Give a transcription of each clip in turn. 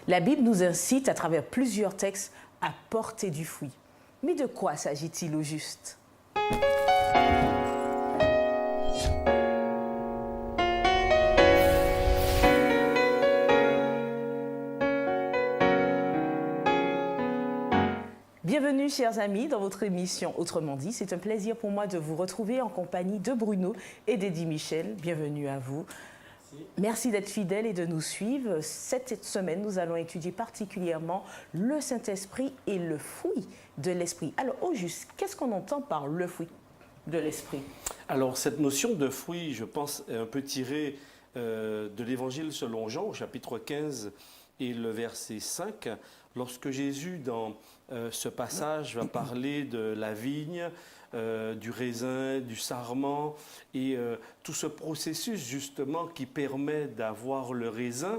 La Bible nous incite à travers plusieurs textes à porter du fruit. Mais de quoi s'agit-il au juste? Bienvenue chers amis dans votre émission Autrement dit. C'est un plaisir pour moi de vous retrouver en compagnie de Bruno et d'Eddie Michel. Bienvenue à vous. Merci d'être fidèles et de nous suivre. Cette semaine, nous allons étudier particulièrement le Saint-Esprit et le fruit de l'Esprit. Alors au juste, qu'est-ce qu'on entend par le fruit de l'Esprit? Alors cette notion de fruit, je pense, est un peu tirée de l'Évangile selon Jean au chapitre 15 et le verset 5, lorsque Jésus, dans ce passage, va parler de la vigne, du raisin, du sarment, et tout ce processus justement qui permet d'avoir le raisin.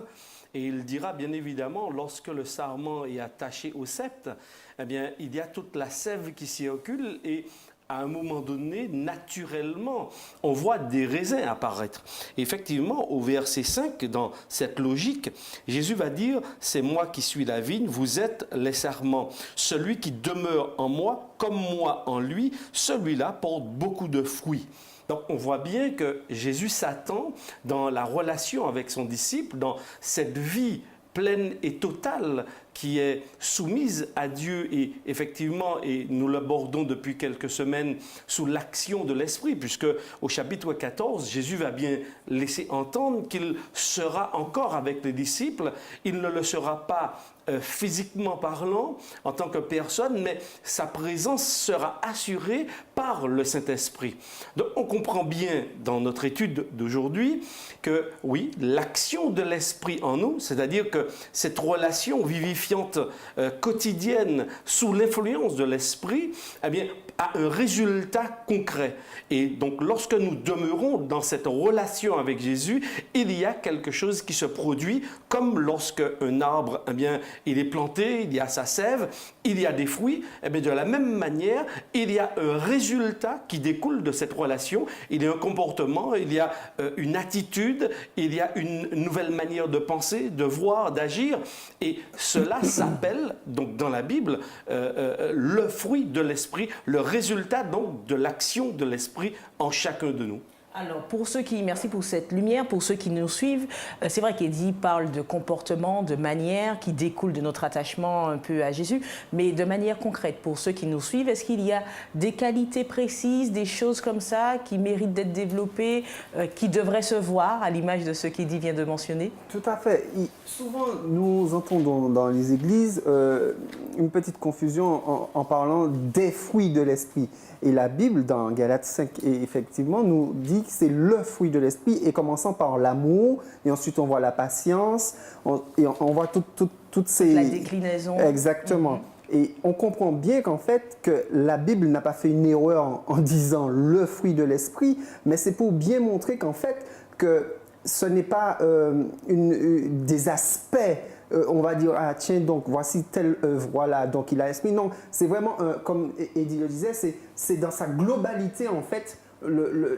Et il dira bien évidemment, lorsque le sarment est attaché au cep, eh bien, il y a toute la sève qui circule et à un moment donné, naturellement, on voit des raisins apparaître. Effectivement, au verset 5, dans cette logique, Jésus va dire « C'est moi qui suis la vigne, vous êtes les sarments. Celui qui demeure en moi, comme moi en lui, celui-là porte beaucoup de fruits. » Donc on voit bien que Jésus s'attend dans la relation avec son disciple, dans cette vie pleine et totale qui est soumise à Dieu et effectivement, et nous l'abordons depuis quelques semaines, sous l'action de l'Esprit, puisque au chapitre 14, Jésus va bien laisser entendre qu'il sera encore avec les disciples. Il ne le sera pas physiquement parlant, en tant que personne, mais sa présence sera assurée par le Saint-Esprit. Donc on comprend bien dans notre étude d'aujourd'hui que oui, l'action de l'Esprit en nous, c'est-à-dire que cette relation vivifiante quotidienne sous l'influence de l'Esprit, eh bien, a un résultat concret. Et donc lorsque nous demeurons dans cette relation avec Jésus, il y a quelque chose qui se produit, comme lorsque un arbre, eh bien, il est planté, il y a sa sève, il y a des fruits, eh bien, de la même manière, il y a un résultat qui découle de cette relation, il y a un comportement, il y a une attitude, il y a une nouvelle manière de penser, de voir, d'agir, et cela s'appelle, donc dans la Bible, le fruit de l'Esprit, le résultat donc de l'action de l'Esprit en chacun de nous. Alors, pour ceux qui, merci pour cette lumière, pour ceux qui nous suivent, c'est vrai qu'Eddie parle de comportement, de manière qui découle de notre attachement un peu à Jésus, mais de manière concrète, pour ceux qui nous suivent, est-ce qu'il y a des qualités précises, des choses comme ça qui méritent d'être développées, qui devraient se voir à l'image de ce qu'Eddie vient de mentionner? Tout à fait. Souvent, nous entendons dans les églises une petite confusion en parlant des fruits de l'esprit. Et la Bible, dans Galates 5, effectivement, nous dit que c'est le fruit de l'esprit, et commençant par l'amour, et ensuite on voit la patience, et on voit toutes ces... La déclinaison. Exactement. Et on comprend bien qu'en fait, que la Bible n'a pas fait une erreur en disant le fruit de l'esprit, mais c'est pour bien montrer qu'en fait, que ce n'est pas des aspects, on va dire, ah tiens, donc voici telle œuvre, voilà, donc il a l'esprit. Non, c'est vraiment, comme Eddie le disait, c'est dans sa globalité, en fait,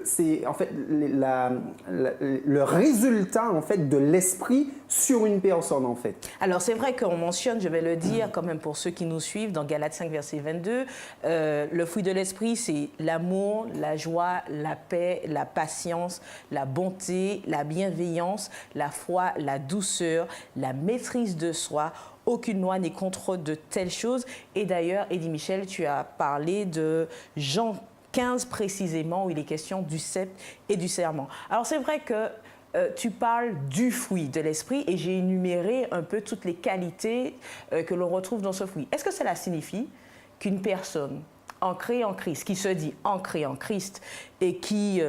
c'est en fait le résultat en fait de l'esprit sur une personne en fait. Alors c'est vrai qu'on mentionne, je vais le dire quand même pour ceux qui nous suivent dans Galates 5 verset 22, le fruit de l'esprit c'est l'amour, la joie, la paix, la patience, la bonté, la bienveillance, la foi, la douceur, la maîtrise de soi. Aucune loi n'est contre de telles choses. Et d'ailleurs, Eddie Michel, tu as parlé de Jean 15 précisément, où il est question du cep et du serment. Alors c'est vrai que tu parles du fruit de l'esprit et j'ai énuméré un peu toutes les qualités que l'on retrouve dans ce fruit. Est-ce que cela signifie qu'une personne ancrée en Christ, qui se dit ancrée en Christ et qui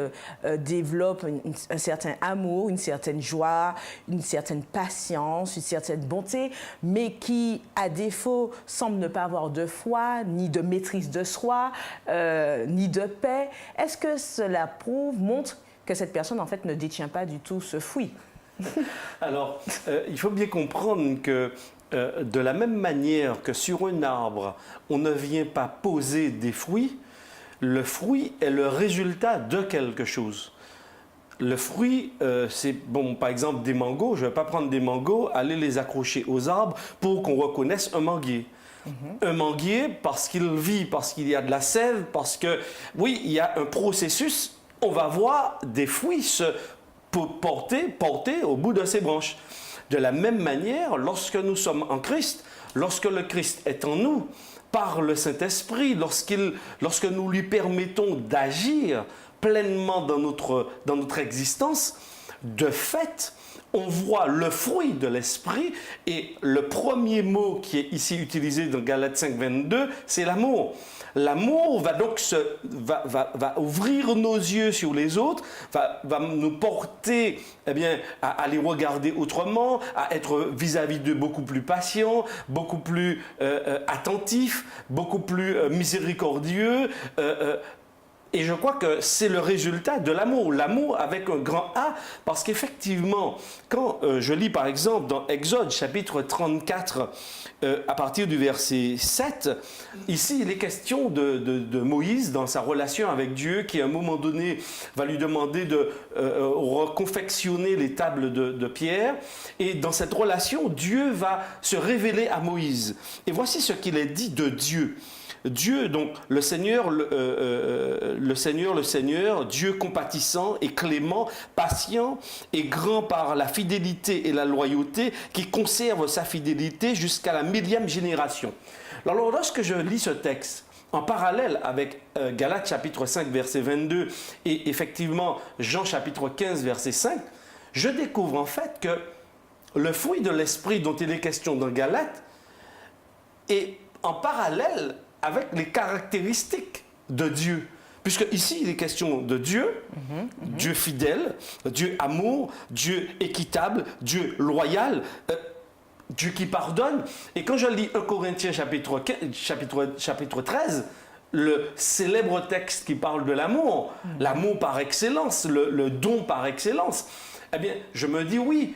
développe un certain amour, une certaine joie, une certaine patience, une certaine bonté, mais qui, à défaut, semble ne pas avoir de foi, ni de maîtrise de soi, ni de paix, est-ce que cela montre que cette personne, en fait, ne détient pas du tout ce fruit? Alors, il faut bien comprendre que de la même manière que sur un arbre, on ne vient pas poser des fruits, le fruit est le résultat de quelque chose. le fruit, c'est, bon, par exemple, des mangos. Je ne vais pas prendre des mangos, aller les accrocher aux arbres pour qu'on reconnaisse un manguier. Un manguier, parce qu'il vit, parce qu'il y a de la sève, parce que, oui, il y a un processus. On va voir des fruits se porter au bout de ses branches. De la même manière, lorsque nous sommes en Christ, lorsque le Christ est en nous, par le Saint-Esprit, lorsque nous lui permettons d'agir pleinement dans notre existence, de fait, on voit le fruit de l'esprit, et le premier mot qui est ici utilisé dans Galates 5, 22, c'est l'amour. L'amour va donc va ouvrir nos yeux sur les autres, va nous porter à les regarder autrement, à être vis-à-vis d'eux beaucoup plus patient, beaucoup plus attentif, beaucoup plus miséricordieux. Et je crois que c'est le résultat de l'amour, l'amour avec un grand A, parce qu'effectivement, quand je lis par exemple dans Exode chapitre 34, à partir du verset 7, ici il est question de Moïse dans sa relation avec Dieu, qui à un moment donné va lui demander de reconfectionner les tables de pierre, et dans cette relation, Dieu va se révéler à Moïse. Et voici ce qu'il est dit de Dieu. Dieu, donc le Seigneur, Dieu compatissant et clément, patient et grand par la fidélité et la loyauté, qui conserve sa fidélité jusqu'à la 1000e génération. Alors lorsque je lis ce texte, en parallèle avec Galates chapitre 5 verset 22 et effectivement Jean chapitre 15 verset 5, je découvre en fait que le fruit de l'esprit dont il est question dans Galates est en parallèle avec les caractéristiques de Dieu. Puisque ici, il est question de Dieu, Dieu fidèle, Dieu amour, Dieu équitable, Dieu loyal, Dieu qui pardonne. Et quand je lis 1 Corinthiens chapitre 13, le célèbre texte qui parle de l'amour, l'amour par excellence, le don par excellence, eh bien, je me dis oui,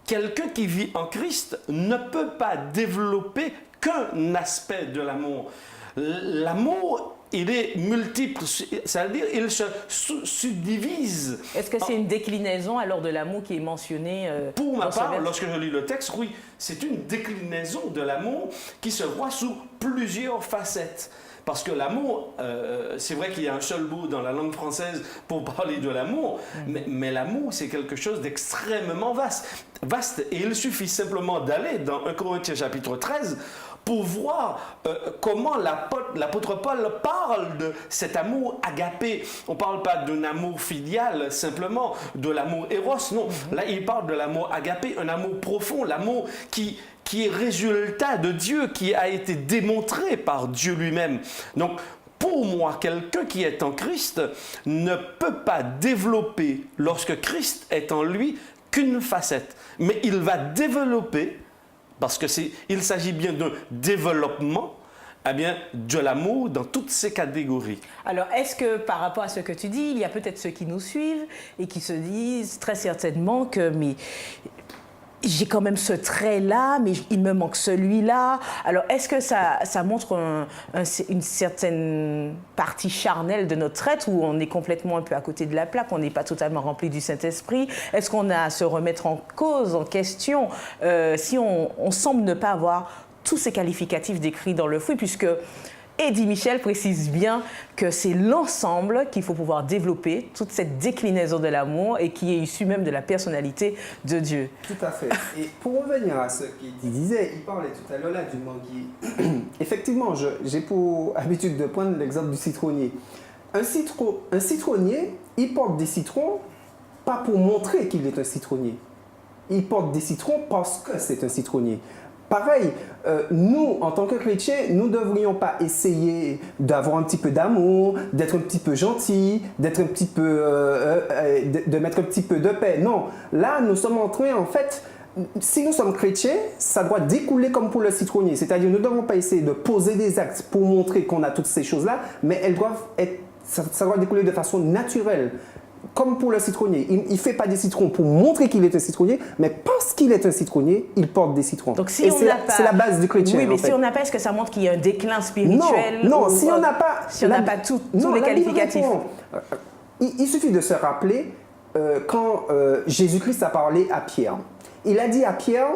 quelqu'un qui vit en Christ ne peut pas développer qu'un aspect de l'amour. L'amour, il est multiple, c'est-à-dire il se subdivise. Est-ce que c'est une déclinaison alors de l'amour qui est mentionné Pour ma part, lorsque je lis le texte, oui, c'est une déclinaison de l'amour qui se voit sous plusieurs facettes. Parce que l'amour, c'est vrai qu'il y a un seul mot dans la langue française pour parler de l'amour, mais l'amour, c'est quelque chose d'extrêmement vaste. Et il suffit simplement d'aller dans 1 Corinthiens chapitre 13 pour voir comment l'apôtre Paul parle de cet amour agapé. On ne parle pas d'un amour filial, simplement de l'amour éros, non. Là, il parle de l'amour agapé, un amour profond, l'amour qui est résultat de Dieu, qui a été démontré par Dieu lui-même. Donc, pour moi, quelqu'un qui est en Christ ne peut pas développer, lorsque Christ est en lui, qu'une facette. Mais il va développer, parce qu'il s'agit bien d'un développement, de l'amour dans toutes ses catégories. Alors, est-ce que par rapport à ce que tu dis, il y a peut-être ceux qui nous suivent et qui se disent très certainement que j'ai quand même ce trait-là, mais il me manque celui-là. Alors, est-ce que ça montre une certaine partie charnelle de notre être où on est complètement un peu à côté de la plaque, on n'est pas totalement rempli du Saint-Esprit? Est-ce qu'on a à se remettre en cause, en question, si on semble ne pas avoir tous ces qualificatifs décrits dans le fruit, puisque Eddie Michel précise bien que c'est l'ensemble qu'il faut pouvoir développer, toute cette déclinaison de l'amour et qui est issue même de la personnalité de Dieu. Tout à fait. Et pour revenir à ce qu'il disait, il parlait tout à l'heure là du manguier. Effectivement, j'ai pour habitude de prendre l'exemple du citronnier. Un citronnier, il porte des citrons pas pour montrer qu'il est un citronnier. Il porte des citrons parce que c'est un citronnier. Pareil, nous, en tant que chrétiens, nous ne devrions pas essayer d'avoir un petit peu d'amour, d'être un petit peu gentil, d'être un petit peu, de mettre un petit peu de paix. Non, là, nous sommes en train, en fait, si nous sommes chrétiens, ça doit découler comme pour le citronnier. C'est-à-dire, nous ne devons pas essayer de poser des actes pour montrer qu'on a toutes ces choses-là, mais elles doivent être, ça doit découler de façon naturelle. Comme pour le citronnier, il ne fait pas des citrons pour montrer qu'il est un citronnier, mais parce qu'il est un citronnier, il porte des citrons. Donc, si c'est la base du chrétien. Oui, mais si on n'a pas, est-ce que ça montre qu'il y a un déclin spirituel? Non, si on n'a pas... Si on n'a pas tous les qualificatifs. Il suffit de se rappeler quand Jésus-Christ a parlé à Pierre. Il a dit à Pierre,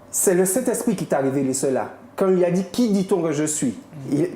c'est le Saint-Esprit qui t'a révélé cela. Quand il a dit, qui dit-on que je suis?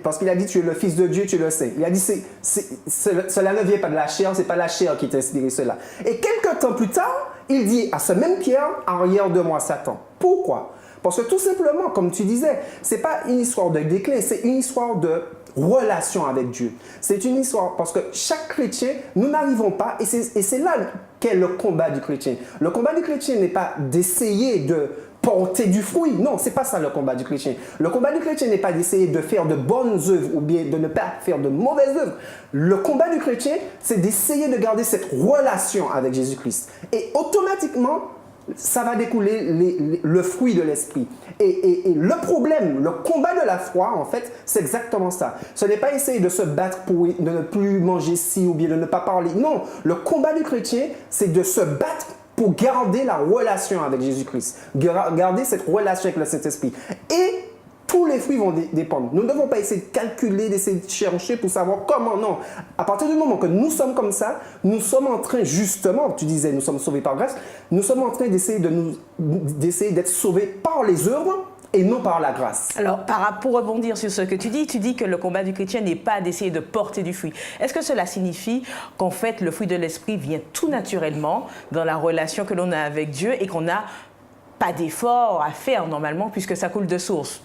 Parce qu'il a dit, tu es le Fils de Dieu, tu le sais. Il a dit, cela ne vient pas de la chair, c'est pas la chair qui t'a inspiré cela. Et quelques temps plus tard, il dit à ce même Pierre, arrière de moi, Satan. Pourquoi? Parce que tout simplement, comme tu disais, c'est pas une histoire de déclin, c'est une histoire de relation avec Dieu. C'est une histoire, parce que chaque chrétien, nous n'arrivons pas, et c'est là qu'est le combat du chrétien. Le combat du chrétien n'est pas d'essayer de porter du fruit. Non, c'est pas ça le combat du chrétien. Le combat du chrétien n'est pas d'essayer de faire de bonnes œuvres ou bien de ne pas faire de mauvaises œuvres. Le combat du chrétien, c'est d'essayer de garder cette relation avec Jésus-Christ. Et automatiquement, ça va découler le fruit de l'esprit. Et le problème, le combat de la foi, en fait, c'est exactement ça. Ce n'est pas essayer de se battre pour de ne plus manger ci ou bien de ne pas parler. Non, le combat du chrétien, c'est de se battre pour garder la relation avec Jésus-Christ, garder cette relation avec le Saint-Esprit. Et tous les fruits vont dépendre. Nous ne devons pas essayer de calculer, d'essayer de chercher pour savoir comment. Non. À partir du moment que nous sommes comme ça, nous sommes en train, justement, tu disais, nous sommes sauvés par grâce, nous sommes en train d'essayer d'être sauvés par les œuvres et non par la grâce. Alors, pour rebondir sur ce que tu dis que le combat du chrétien n'est pas d'essayer de porter du fruit. Est-ce que cela signifie qu'en fait, le fruit de l'esprit vient tout naturellement dans la relation que l'on a avec Dieu et qu'on n'a pas d'effort à faire normalement puisque ça coule de source?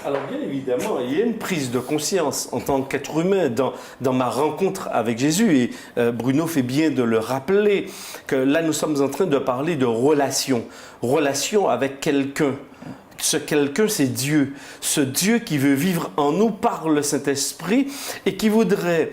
Alors bien évidemment, il y a une prise de conscience en tant qu'être humain dans ma rencontre avec Jésus. Et Bruno fait bien de le rappeler que là, nous sommes en train de parler de relation. Relation avec quelqu'un. Ce quelqu'un, c'est Dieu. Ce Dieu qui veut vivre en nous par le Saint-Esprit et qui voudrait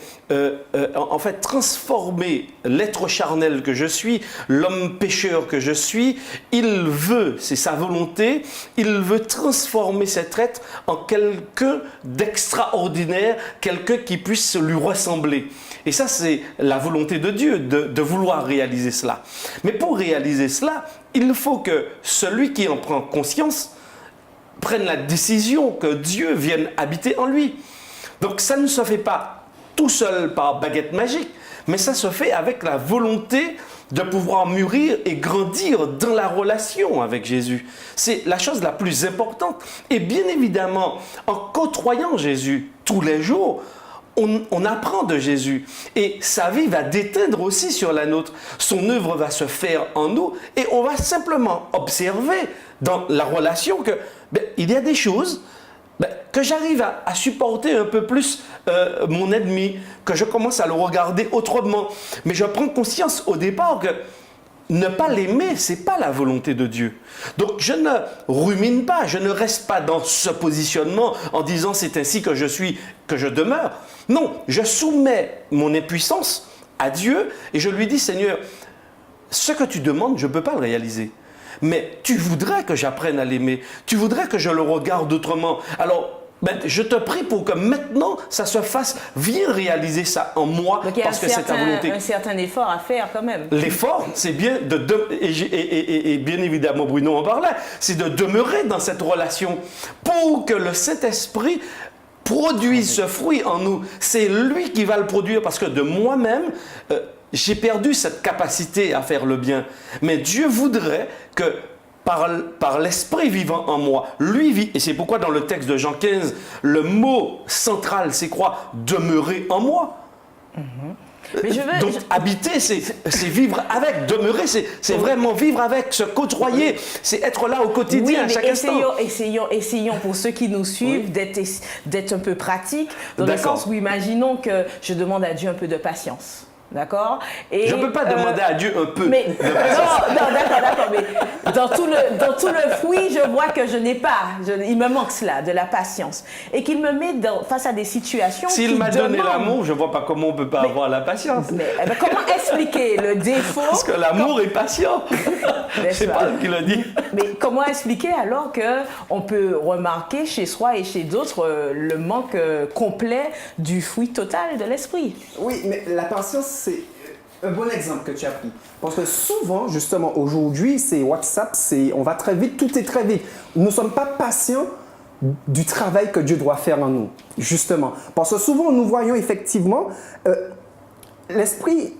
en fait transformer l'être charnel que je suis, l'homme pécheur que je suis. Il veut, c'est sa volonté, il veut transformer cet être en quelqu'un d'extraordinaire, quelqu'un qui puisse lui ressembler. Et ça, c'est la volonté de Dieu, de vouloir réaliser cela. Mais pour réaliser cela, il faut que celui qui en prend conscience prenne la décision que Dieu vienne habiter en lui. Donc ça ne se fait pas tout seul par baguette magique, mais ça se fait avec la volonté de pouvoir mûrir et grandir dans la relation avec Jésus. C'est la chose la plus importante. Et bien évidemment, en côtoyant Jésus tous les jours, on apprend de Jésus et sa vie va déteindre aussi sur la nôtre. Son œuvre va se faire en nous et on va simplement observer dans la relation que il y a des choses que j'arrive à supporter un peu plus mon ennemi, que je commence à le regarder autrement. Mais je prends conscience au départ que ne pas l'aimer, ce n'est pas la volonté de Dieu. Donc je ne rumine pas, je ne reste pas dans ce positionnement en disant c'est ainsi que je suis, que je demeure. Non, je soumets mon impuissance à Dieu et je lui dis Seigneur, ce que tu demandes, je ne peux pas le réaliser. Mais tu voudrais que j'apprenne à l'aimer, tu voudrais que je le regarde autrement. Alors, je te prie pour que maintenant, ça se fasse, viens réaliser ça en moi, parce que c'est ta volonté. Il y a un certain effort à faire quand même. L'effort, c'est bien et bien évidemment Bruno en parlait, c'est de demeurer dans cette relation pour que le Saint-Esprit produise ce fruit en nous. C'est lui qui va le produire parce que de moi-même, j'ai perdu cette capacité à faire le bien. Mais Dieu voudrait que par l'Esprit vivant en moi, lui vit. Et c'est pourquoi dans le texte de Jean 15, le mot central, c'est quoi? Demeurer en moi. Mais donc habiter, c'est vivre avec, demeurer, c'est vraiment vivre avec, se côtoyer, c'est être là au quotidien, à chaque instant. Essayons pour ceux qui nous suivent d'être un peu pratiques, dans le sens où imaginons que je demande à Dieu un peu de patience. D'accord? Je ne peux pas demander à Dieu un peu. Mais, d'accord. Mais dans tout le fruit, je vois que je n'ai pas. Il me manque cela, de la patience. Et qu'il me met face à des situations. S'il m'a donné l'amour, je ne vois pas comment on ne peut pas avoir la patience. Mais comment expliquer le défaut? Parce que l'amour est patient. C'est Paul qui le dit. Mais comment expliquer alors qu'on peut remarquer chez soi et chez d'autres le manque complet du fruit total de l'esprit? Oui, mais la patience, c'est un bon exemple que tu as pris. Parce que souvent, justement, aujourd'hui, c'est WhatsApp, on va très vite, tout est très vite. Nous ne sommes pas patients du travail que Dieu doit faire en nous, justement. Parce que souvent, nous voyons effectivement, l'esprit,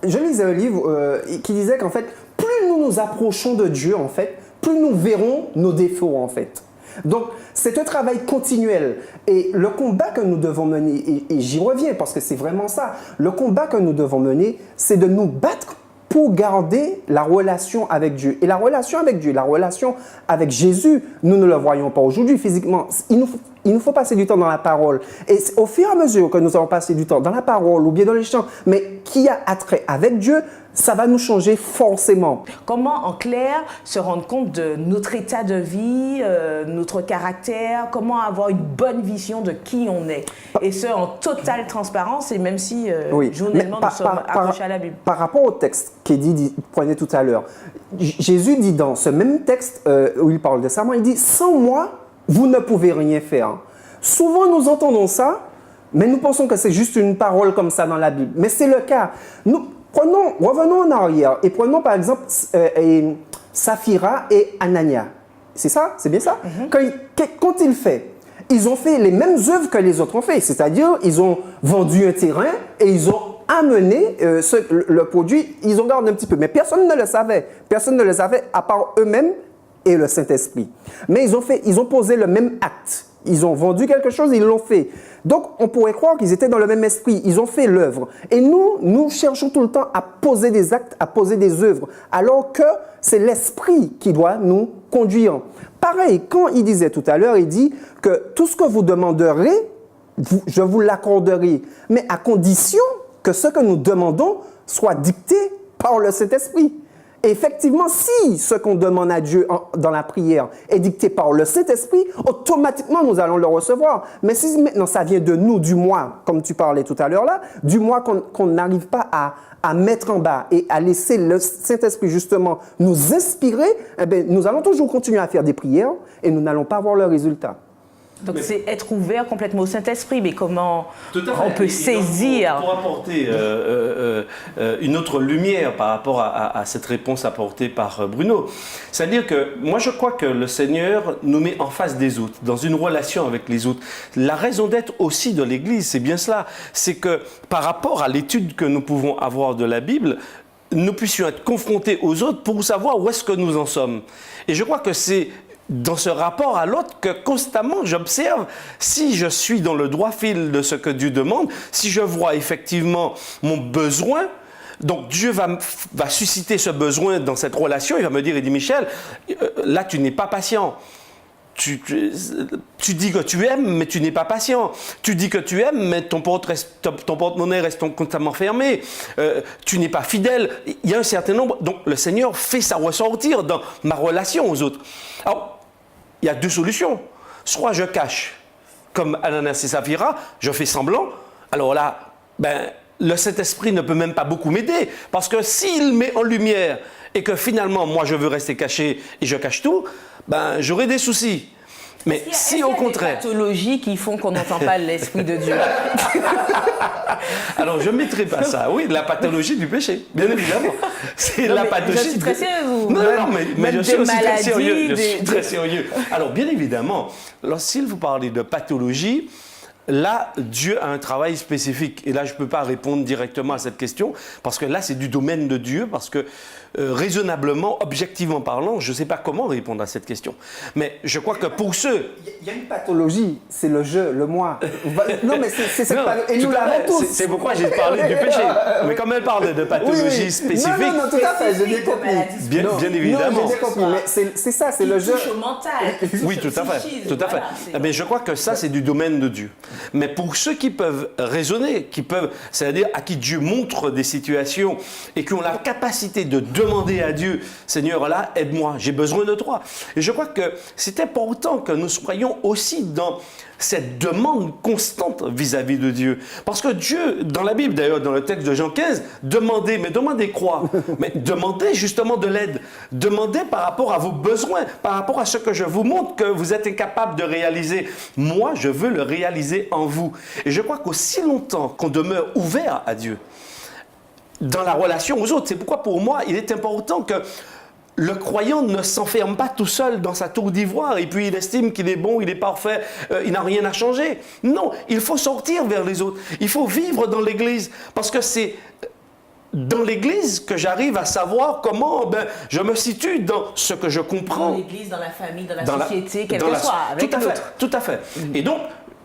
je lisais un livre qui disait qu'en fait, plus nous nous approchons de Dieu, en fait, plus nous verrons nos défauts, en fait. Donc, c'est un travail continuel. Et le combat que nous devons mener, et j'y reviens parce que c'est vraiment ça, le combat que nous devons mener, c'est de nous battre pour garder la relation avec Dieu. Et la relation avec Dieu, la relation avec Jésus, nous ne le voyons pas aujourd'hui physiquement. Il nous faut passer du temps dans la parole. Et au fur et à mesure que nous allons passer du temps dans la parole ou bien dans les chants, mais qui a attrait avec Dieu, ça va nous changer forcément. Comment, en clair, se rendre compte de notre état de vie, notre caractère, comment avoir une bonne vision de qui on est. Et ce, en totale transparence, et même si journellement nous sommes accrochés à la Bible. Par rapport au texte qu'Eddie prenait tout à l'heure, Jésus dit dans ce même texte où il parle de ça, il dit « Sans moi, vous ne pouvez rien faire ». Souvent, nous entendons ça, mais nous pensons que c'est juste une parole comme ça dans la Bible. Mais c'est le cas. Revenons en arrière et prenons par exemple Saphira et Anania. C'est ça? C'est bien ça? Quand ils ont fait les mêmes œuvres que les autres ont fait. C'est-à-dire, ils ont vendu un terrain et ils ont amené le produit, ils ont gardé un petit peu. Mais personne ne le savait. Personne ne le savait à part eux-mêmes et le Saint-Esprit. Mais ils ont posé le même acte. Ils ont vendu quelque chose, ils l'ont fait. Donc, on pourrait croire qu'ils étaient dans le même esprit. Ils ont fait l'œuvre. Et nous cherchons tout le temps à poser des actes, à poser des œuvres, alors que c'est l'esprit qui doit nous conduire. Pareil, quand il disait tout à l'heure, il dit que tout ce que vous demanderez, je vous l'accorderai, mais à condition que ce que nous demandons soit dicté par le Saint-Esprit. Et effectivement, si ce qu'on demande à Dieu dans la prière est dicté par le Saint-Esprit, automatiquement, nous allons le recevoir. Mais si maintenant ça vient de nous, du moi, comme tu parlais tout à l'heure là, du moi qu'on n'arrive pas à mettre en bas et à laisser le Saint-Esprit justement nous inspirer, eh bien, nous allons toujours continuer à faire des prières et nous n'allons pas avoir le résultat. Donc c'est être ouvert complètement au Saint-Esprit, mais comment on peut saisir... Pour apporter une autre lumière par rapport à cette réponse apportée par Bruno, c'est-à-dire que moi je crois que le Seigneur nous met en face des autres, dans une relation avec les autres. La raison d'être aussi de l'Église, c'est bien cela, c'est que par rapport à l'étude que nous pouvons avoir de la Bible, nous puissions être confrontés aux autres pour savoir où est-ce que nous en sommes. Et je crois que c'est dans ce rapport à l'autre que constamment j'observe si je suis dans le droit fil de ce que Dieu demande, si je vois effectivement mon besoin. Donc Dieu va susciter ce besoin dans cette relation, il va me dire, il dit Michel, là tu n'es pas patient. Tu dis que tu aimes, mais tu n'es pas patient. Tu dis que tu aimes, mais ton porte-monnaie reste constamment fermé. Tu n'es pas fidèle. Il y a un certain nombre. Donc, le Seigneur fait ça ressortir dans ma relation aux autres. Alors, il y a deux solutions. Soit je cache, comme Ananias et Saphira, je fais semblant. Alors là, le Saint-Esprit ne peut même pas beaucoup m'aider. Parce que s'il met en lumière et que finalement, moi, je veux rester caché et je cache tout, j'aurai des soucis. Mais si au contraire... Est-ce qu'il y a des pathologies qui font qu'on n'entend pas l'Esprit de Dieu? Alors, je ne mettrai pas ça. Oui, la pathologie du péché, bien évidemment. C'est la pathologie... Je suis très sérieux. Non, mais je suis aussi très sérieux. Je suis très sérieux. Alors, bien évidemment, s'il vous parlez de pathologie, là, Dieu a un travail spécifique. Et là, je ne peux pas répondre directement à cette question, parce que là, c'est du domaine de Dieu, parce que raisonnablement, objectivement parlant, je ne sais pas comment répondre à cette question. Mais je crois que pour ceux... Il y a une pathologie, c'est le je, le moi. Non, mais c'est cette pathologie. Et nous l'avons tous. C'est pourquoi j'ai parlé du péché. Mais comme elle parle de pathologie spécifique... Non, tout à fait, j'ai bien compris. Bien évidemment. Non, j'ai bien compris, mais c'est ça, c'est le je. Au mental. Oui, tout à fait. Tout à fait. Mais je crois que ça, c'est du domaine de Dieu. Mais pour ceux qui peuvent raisonner, c'est-à-dire à qui Dieu montre des situations et qui ont la capacité de demander à Dieu, Seigneur, là, aide-moi, j'ai besoin de toi. Et je crois que c'est important que nous soyons aussi dans cette demande constante vis-à-vis de Dieu. Parce que Dieu, dans la Bible, d'ailleurs, dans le texte de Jean 15, demandez, mais demandez quoi? Mais demandez justement de l'aide. Demandez par rapport à vos besoins, par rapport à ce que je vous montre que vous êtes incapable de réaliser. Moi, je veux le réaliser en vous. Et je crois qu'aussi longtemps qu'on demeure ouvert à Dieu, dans la relation aux autres, c'est pourquoi pour moi, il est important que le croyant ne s'enferme pas tout seul dans sa tour d'ivoire et puis il estime qu'il est bon, il est parfait, il n'a rien à changer. Non, il faut sortir vers les autres. Il faut vivre dans l'Église parce que c'est dans l'Église que j'arrive à savoir comment je me situe dans ce que je comprends. Dans l'Église, dans la famille, dans la société, quel que soit, avec tout à fait, tout à fait. Et donc,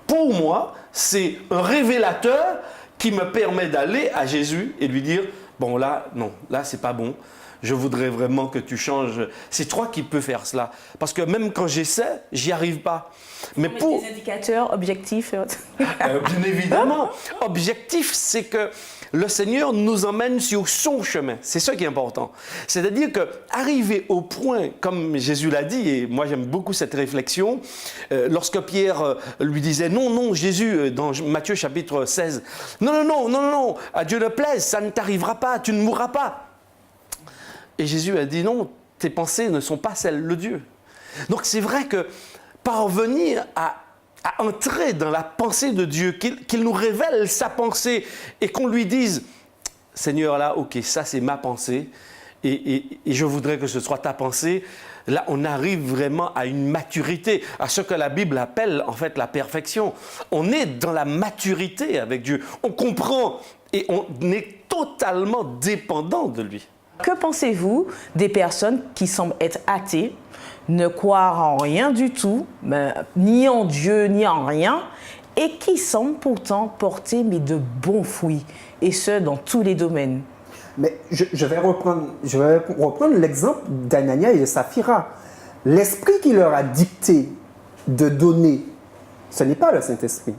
pour moi, c'est un révélateur qui me permet d'aller à Jésus et lui dire, bon là, non, là c'est pas bon. Je voudrais vraiment que tu changes. C'est toi qui peux faire cela. Parce que même quand j'essaie, j'y arrive pas. Mais pour des indicateurs objectifs. bien évidemment, objectif, c'est que le Seigneur nous emmène sur son chemin. C'est ça qui est important. C'est-à-dire que arriver au point, comme Jésus l'a dit, et moi j'aime beaucoup cette réflexion, lorsque Pierre lui disait non, non, Jésus, dans Matthieu chapitre 16, non, à Dieu ne plaise, ça ne t'arrivera pas, tu ne mourras pas. Et Jésus a dit non, tes pensées ne sont pas celles de Dieu. Donc c'est vrai que parvenir à entrer dans la pensée de Dieu, qu'il nous révèle sa pensée et qu'on lui dise « Seigneur, là, ok, ça c'est ma pensée et je voudrais que ce soit ta pensée », là on arrive vraiment à une maturité, à ce que la Bible appelle en fait la perfection. On est dans la maturité avec Dieu, on comprend et on est totalement dépendant de lui. Que pensez-vous des personnes qui semblent être athées, ne croire en rien du tout, ni en Dieu, ni en rien, et qui semblent pourtant porter de bons fruits, et ce, dans tous les domaines? Mais je vais reprendre l'exemple d'Anania et de Saphira. L'esprit qui leur a dicté de donner, ce n'est pas le Saint-Esprit.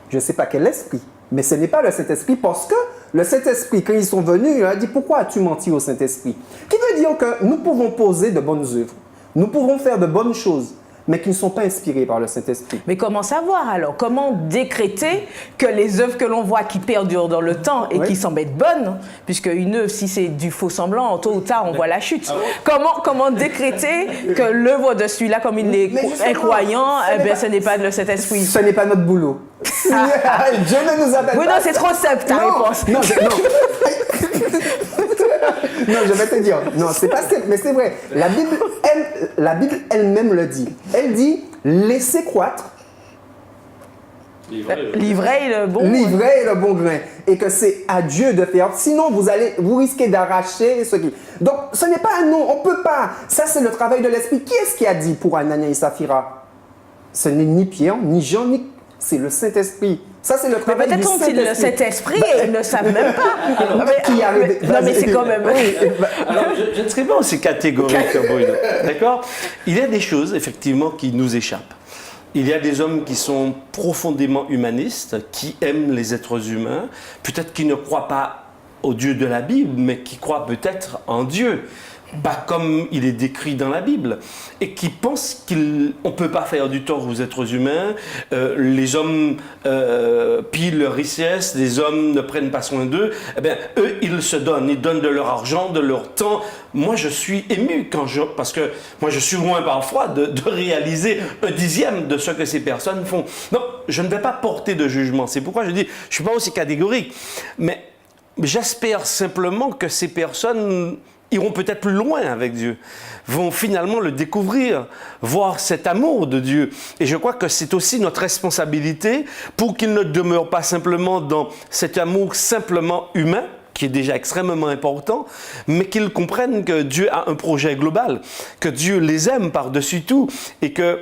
Je ne sais pas quel esprit, mais ce n'est pas le Saint-Esprit parce que le Saint-Esprit, quand ils sont venus, il a dit « Pourquoi as-tu menti au Saint-Esprit » Qui veut dire que nous pouvons poser de bonnes œuvres, nous pouvons faire de bonnes choses, mais qui ne sont pas inspirées par le Saint-Esprit. Mais comment savoir alors? Comment décréter que les œuvres que l'on voit qui perdurent dans le temps et qui semblent être bonnes, puisque une œuvre, si c'est du faux semblant, tôt ou tard, on voit la chute. comment décréter que l'œuvre de celui-là, comme il est incroyant, ce n'est pas de cet esprit? Ce n'est pas notre boulot. Dieu ne nous appelle pas. Oui, non, c'est trop simple ta réponse. Non, je vais te dire. Non, c'est pas simple, mais c'est vrai. La Bible elle-même le dit. Elle dit, laissez croître. L'ivraie et le bon. L'ivraie et le bon grain. Et que c'est à Dieu de faire. Sinon, vous risquez d'arracher ce qui... Donc, ce n'est pas un non, on ne peut pas. Ça, c'est le travail de l'Esprit. Qui est-ce qui a dit pour Anania et Saphira? Ce n'est ni Pierre, ni Jean, c'est le Saint-Esprit. Ça, c'est le travail du Saint-Esprit. Peut-être ont-ils le Saint-Esprit et ils ne savent même pas. Alors, non, mais c'est quand même... Alors, je ne serai pas aussi catégorique que Bruno. D'accord? Il y a des choses, effectivement, qui nous échappent. Il y a des hommes qui sont profondément humanistes, qui aiment les êtres humains, peut-être qui ne croient pas au Dieu de la Bible, mais qui croient peut-être en Dieu. Pas comme il est décrit dans la Bible, et qui pensent qu'on ne peut pas faire du tort aux êtres humains, les hommes pillent leur richesse, les hommes ne prennent pas soin d'eux, eh bien, eux, ils donnent de leur argent, de leur temps. Moi, je suis ému parce que moi, je suis loin parfois de réaliser 1/10 de ce que ces personnes font. Donc, je ne vais pas porter de jugement, c'est pourquoi je dis, je ne suis pas aussi catégorique, mais j'espère simplement que ces personnes iront peut-être plus loin avec Dieu, vont finalement le découvrir, voir cet amour de Dieu. Et je crois que c'est aussi notre responsabilité pour qu'ils ne demeurent pas simplement dans cet amour simplement humain, qui est déjà extrêmement important, mais qu'ils comprennent que Dieu a un projet global, que Dieu les aime par-dessus tout, et que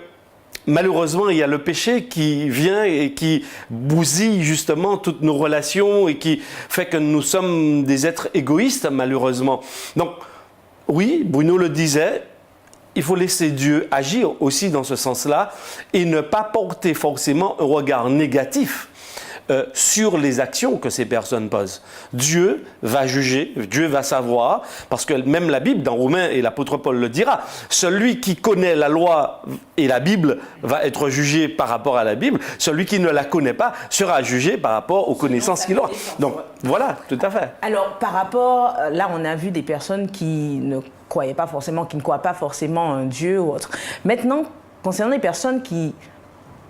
malheureusement, il y a le péché qui vient et qui bousille justement toutes nos relations et qui fait que nous sommes des êtres égoïstes, malheureusement. Donc, oui, Bruno le disait, il faut laisser Dieu agir aussi dans ce sens-là et ne pas porter forcément un regard négatif sur les actions que ces personnes posent. Dieu va juger, Dieu va savoir, parce que même la Bible, dans Romains, et l'apôtre Paul le dira, celui qui connaît la loi et la Bible va être jugé par rapport à la Bible, celui qui ne la connaît pas sera jugé par rapport aux connaissances qu'il aura. Donc voilà, tout à fait. Alors par rapport, là on a vu des personnes qui ne croient pas forcément en Dieu ou autre. Maintenant, concernant les personnes qui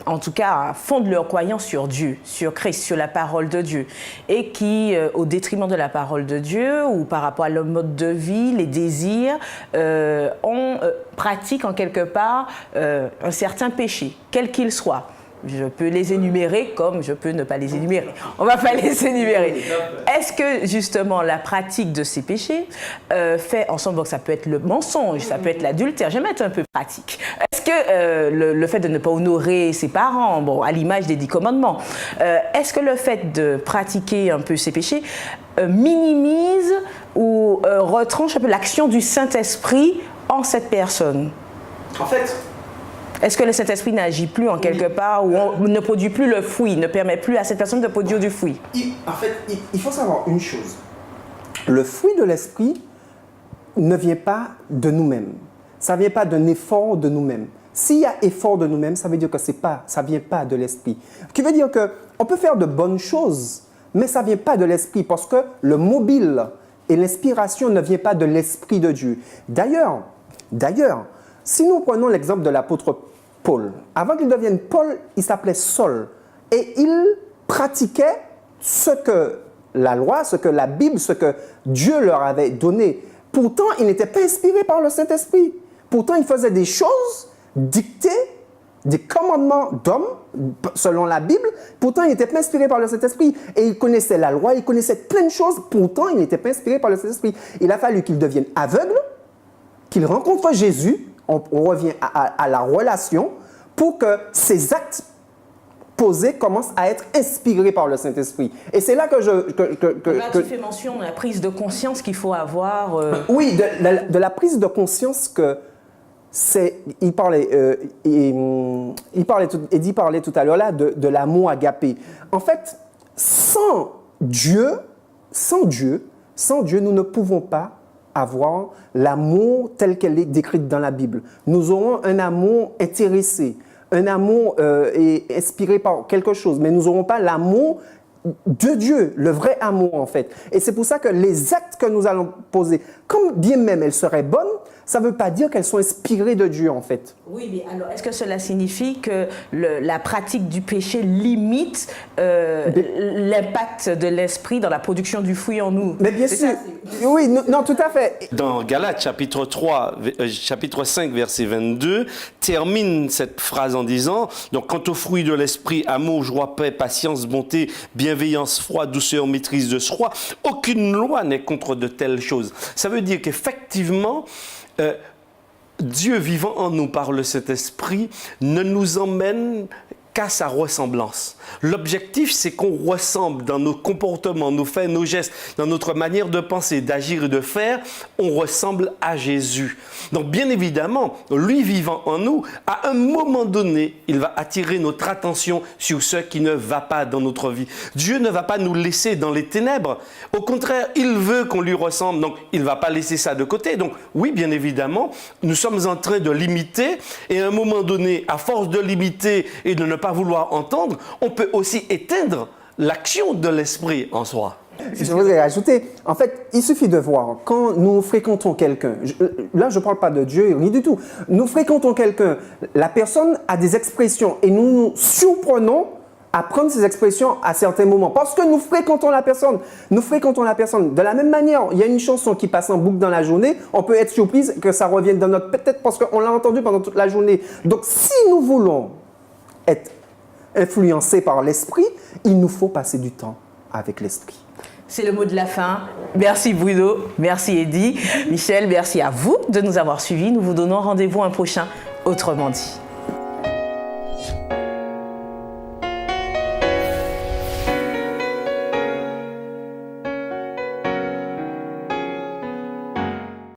en tout cas, fondent leur croyance sur Dieu, sur Christ, sur la parole de Dieu, et qui, au détriment de la parole de Dieu, ou par rapport à leur mode de vie, les désirs, pratiquent en quelque part un certain péché, quel qu'il soit. Je peux les énumérer comme je peux ne pas les énumérer. On ne va pas les énumérer. Est-ce que justement la pratique de ces péchés fait ensemble, donc ça peut être le mensonge, ça peut être l'adultère, je vais mettre un peu pratique. Est-ce que le fait de ne pas honorer ses parents, bon, à l'image des 10 commandements, est-ce que le fait de pratiquer un peu ces péchés minimise ou retranche un peu l'action du Saint-Esprit en cette personne? En fait, est-ce que le Saint-Esprit n'agit plus en quelque part ou on ne produit plus le fruit, ne permet plus à cette personne de produire du fruit? En fait, il faut savoir une chose. Le fruit de l'Esprit ne vient pas de nous-mêmes. Ça ne vient pas d'un effort de nous-mêmes. S'il y a effort de nous-mêmes, ça veut dire que ça ne vient pas de l'Esprit. Ce qui veut dire qu'on peut faire de bonnes choses, mais ça ne vient pas de l'Esprit parce que le mobile et l'inspiration ne vient pas de l'Esprit de Dieu. D'ailleurs, si nous prenons l'exemple de l'apôtre Paul, avant qu'il devienne Paul, il s'appelait Saul. Et il pratiquait ce que la loi, ce que la Bible, ce que Dieu leur avait donné. Pourtant, il n'était pas inspiré par le Saint-Esprit. Pourtant, il faisait des choses dictées, des commandements d'hommes, selon la Bible. Pourtant, il n'était pas inspiré par le Saint-Esprit. Et il connaissait la loi, il connaissait plein de choses. Pourtant, il n'était pas inspiré par le Saint-Esprit. Il a fallu qu'il devienne aveugle, qu'il rencontre Jésus. On revient à la relation pour que ces actes posés commencent à être inspirés par le Saint-Esprit. Et c'est là que Tu fais mention de la prise de conscience qu'il faut avoir. Oui, de la prise de conscience que c'est... Eddie parlait tout à l'heure là de l'amour agapé. En fait, sans Dieu, nous ne pouvons pas avoir l'amour tel qu'elle est décrite dans la Bible. Nous aurons un amour intéressé, un amour inspiré par quelque chose, mais nous n'aurons pas l'amour de Dieu, le vrai amour en fait. Et c'est pour ça que les actes que nous allons poser, comme bien même elles seraient bonnes, ça ne veut pas dire qu'elles sont inspirées de Dieu en fait. Oui, mais alors est-ce que cela signifie que la pratique du péché limite l'impact de l'esprit dans la production du fruit en nous? Mais bien sûr, oui, non, tout à fait. Dans Galates chapitre 5, verset 22, termine cette phrase en disant « Donc, quant au fruit de l'esprit, amour, joie, paix, patience, bonté, bienveillance, foi, douceur, maîtrise de soi, aucune loi n'est contre de telles choses. » Ça veut dire qu'effectivement, Dieu vivant en nous par le Saint-Esprit ne nous emmène qu'à sa ressemblance. L'objectif, c'est qu'on ressemble dans nos comportements, nos faits, nos gestes, dans notre manière de penser, d'agir et de faire, on ressemble à Jésus. Donc, bien évidemment, lui vivant en nous, à un moment donné, il va attirer notre attention sur ce qui ne va pas dans notre vie. Dieu ne va pas nous laisser dans les ténèbres. Au contraire, il veut qu'on lui ressemble, donc il ne va pas laisser ça de côté. Donc, oui, bien évidemment, nous sommes en train de l'imiter et à un moment donné, à force de l'imiter et de ne pas vouloir entendre, on peut aussi éteindre l'action de l'esprit en soi. Je voudrais ajouter, en fait, il suffit de voir, quand nous fréquentons quelqu'un, là je ne parle pas de Dieu, ni du tout, nous fréquentons quelqu'un, la personne a des expressions et nous nous surprenons à prendre ces expressions à certains moments, parce que nous fréquentons la personne. De la même manière, il y a une chanson qui passe en boucle dans la journée, on peut être surprise que ça revienne dans notre tête parce qu'on l'a entendu pendant toute la journée. Donc si nous voulons être influencés par l'esprit, il nous faut passer du temps avec l'esprit. C'est le mot de la fin. Merci Bruno, merci Eddie. Michel, merci à vous de nous avoir suivis. Nous vous donnons rendez-vous un prochain Autrement dit.